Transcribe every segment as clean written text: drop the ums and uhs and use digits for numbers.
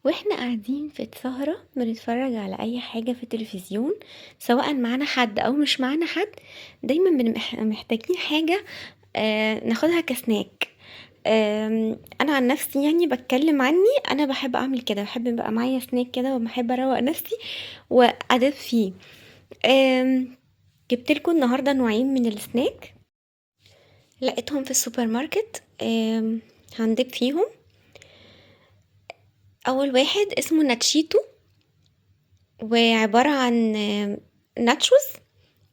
واحنا قاعدين في سهرة بنتفرج على اي حاجة في التلفزيون، سواء معانا حد او مش معانا حد، دايما محتاجين حاجة ناخدها كسناك. انا عن نفسي يعني بتكلم عني، انا بحب اعمل كده، بحب يبقى معايا سناك كده وبحب اروق نفسي وادب فيه. جبت لكم النهارده نوعين من السناك، لقيتهم في السوبر ماركت. هندب فيهم. اول واحد اسمه ناتشيتو، وعبارة عن ناتشوز،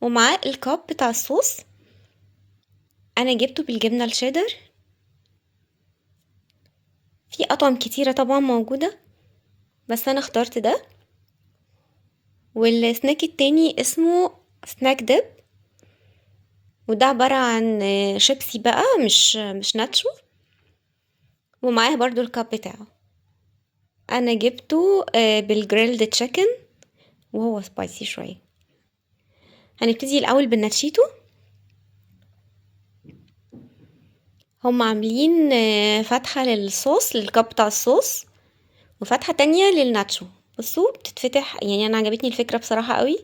ومعاه الكاب بتاع الصوص. انا جبته بالجبنة الشيدر. في اطعم كتيرة طبعا موجودة، بس انا اخترت ده. والسناك التاني اسمه سناك ديب، وده عبارة عن شيبسي بقى، مش ناتشو، ومعاه برضو الكاب بتاعه. انا جبته بالجريلد تشيكن، وهو سبايسي شوية. هنبتدي الاول بالناتشيتو. هم عاملين فتحة للصوص، للكاب بتاع الصوص، وفتحة تانية للناتشو. بصوا بتتفتح، يعني انا عجبتني الفكرة بصراحة قوي.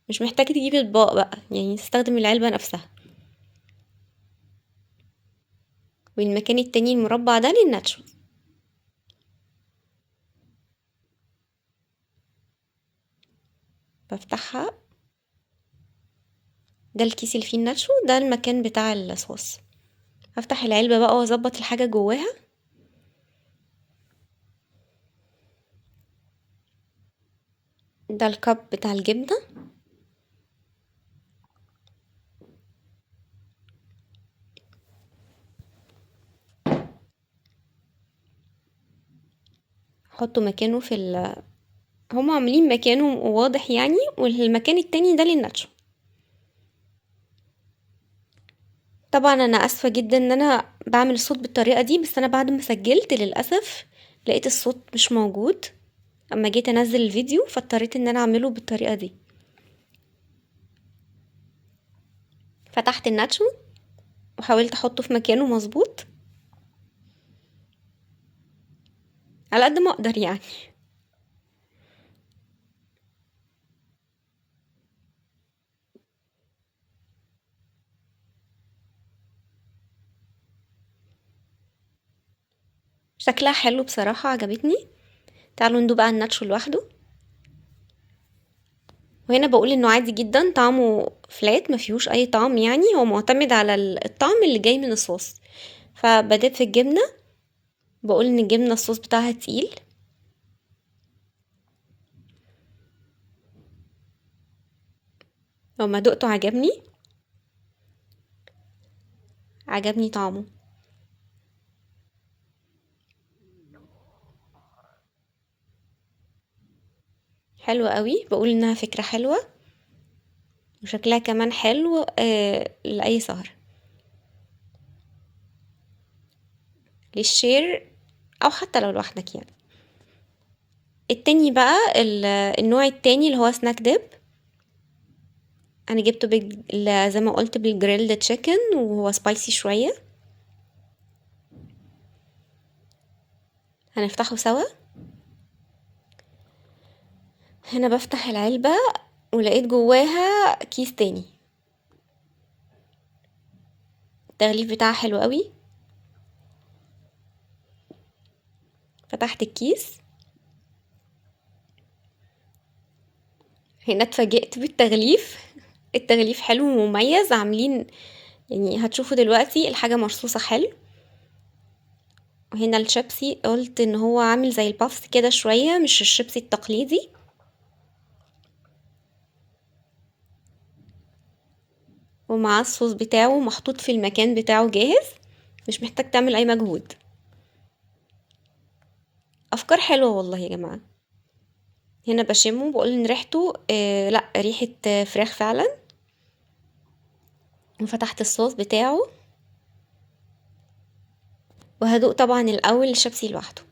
مش محتاجة تجيب اطباق بقى، يعني تستخدم العلبة نفسها. والمكان التاني المربع ده للناتشو. بفتحها، ده الكيس اللي فيه الناتشو، ده المكان بتاع الصوص. هفتح العلبة بقى واظبط الحاجة جواها. ده الكب بتاع الجبنة. حطه مكانه هما عاملين مكانه واضح يعني، والمكان التاني ده للناتشو. طبعا انا اسفة جدا ان انا بعمل الصوت بالطريقة دي، بس انا بعد ما سجلت للأسف لقيت الصوت مش موجود اما جيت انزل الفيديو، فاضطريت ان انا اعمله بالطريقة دي. فتحت الناتشو وحاولت احطه في مكانه مظبوط على قد ما اقدر يعني. شكلها حلو بصراحة، عجبتني. تعالوا ندوق بقى الناتشو لوحده. وهنا بقول انه عادي جدا، طعمه فلات، ما فيهوش اي طعم، يعني هو معتمد على الطعم اللي جاي من الصوص. فبدأت في الجبنة، بقول ان الجبنة الصوص بتاعها تقيل. لما دقته عجبني طعمه. حلو قوي، بقول انها فكرة حلوة، وشكلها كمان حلو لأي سهرة، للشير، او حتى لو لوحدك يعني. التاني بقى النوع التاني اللي هو سناك ديب. انا جبته زي ما قلت بالجريلد تشيكن، وهو سبايسي شوية. هنفتحه سوا. هنا بفتح العلبة ولقيت جواها كيس تاني. التغليف بتاعها حلو قوي. فتحت الكيس. هنا اتفاجئت بالتغليف. التغليف حلو ومميز، عاملين يعني هتشوفوا دلوقتي الحاجة مرصوصة حلو. وهنا الشيبسي، قلت ان هو عامل زي البافس كده شوية، مش الشيبسي التقليدي. ومعاه الصوص بتاعه محطوط في المكان بتاعه جاهز، مش محتاج تعمل اي مجهود. افكار حلوة والله يا جماعة. هنا بشمه، بقول ان ريحته لا، ريحة فراخ فعلا. وفتحت الصوص بتاعه، وهدوق طبعا الاول الشيبسي لوحده.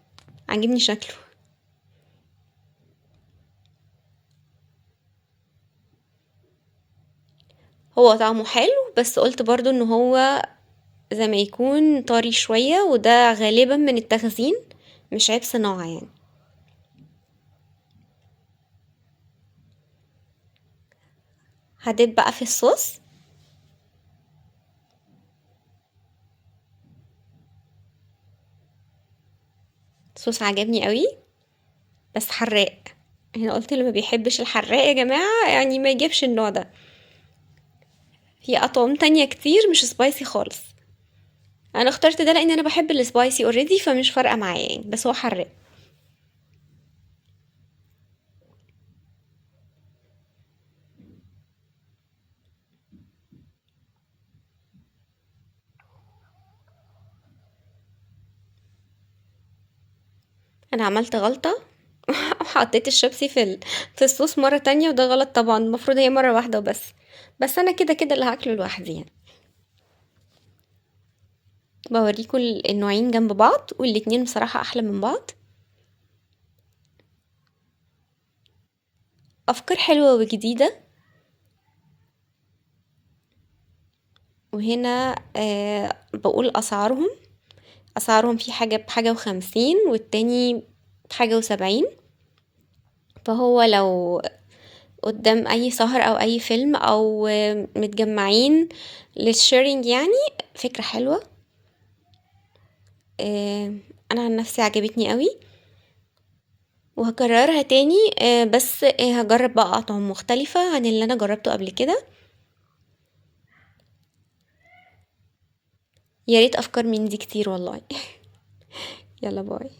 عجبني شكله. هو طعمه حلو، بس قلت برضو ان هو زي ما يكون طري شوية، وده غالبا من التخزين، مش عيب صناعة يعني. هدب بقى في الصوص. الصوص عجبني قوي بس حراق. انا قلت اللي ما بيحبش الحراق يا جماعة يعني ما يجيبش النوع ده. في اطعم تانية كتير مش سبايسي خالص. انا اخترت ده لان انا بحب السبايسي اوريدي فمش فارقة معايا يعني، بس هو حراق. انا عملت غلطة وحطيت الشيبسي في الصوص مرة تانية، وده غلط طبعا، المفروض هي مرة واحدة وبس. بس انا كده كده اللي هاكله لوحدي يعني. بوريكم النوعين جنب بعض والاتنين بصراحة احلى من بعض. افكار حلوة وجديدة. وهنا بقول اسعارهم في حاجة بحاجة وخمسين والتاني بحاجة وسبعين. فهو لو قدام اي سهر او اي فيلم او متجمعين للشيرينج يعني، فكرة حلوة. آه، انا عن نفسي عجبتني قوي وهكررها تاني. بس هجرب بقى اطعم مختلفة عن اللي انا جربته قبل كده. يا ريت افكار من دي كتير والله. يلا باي.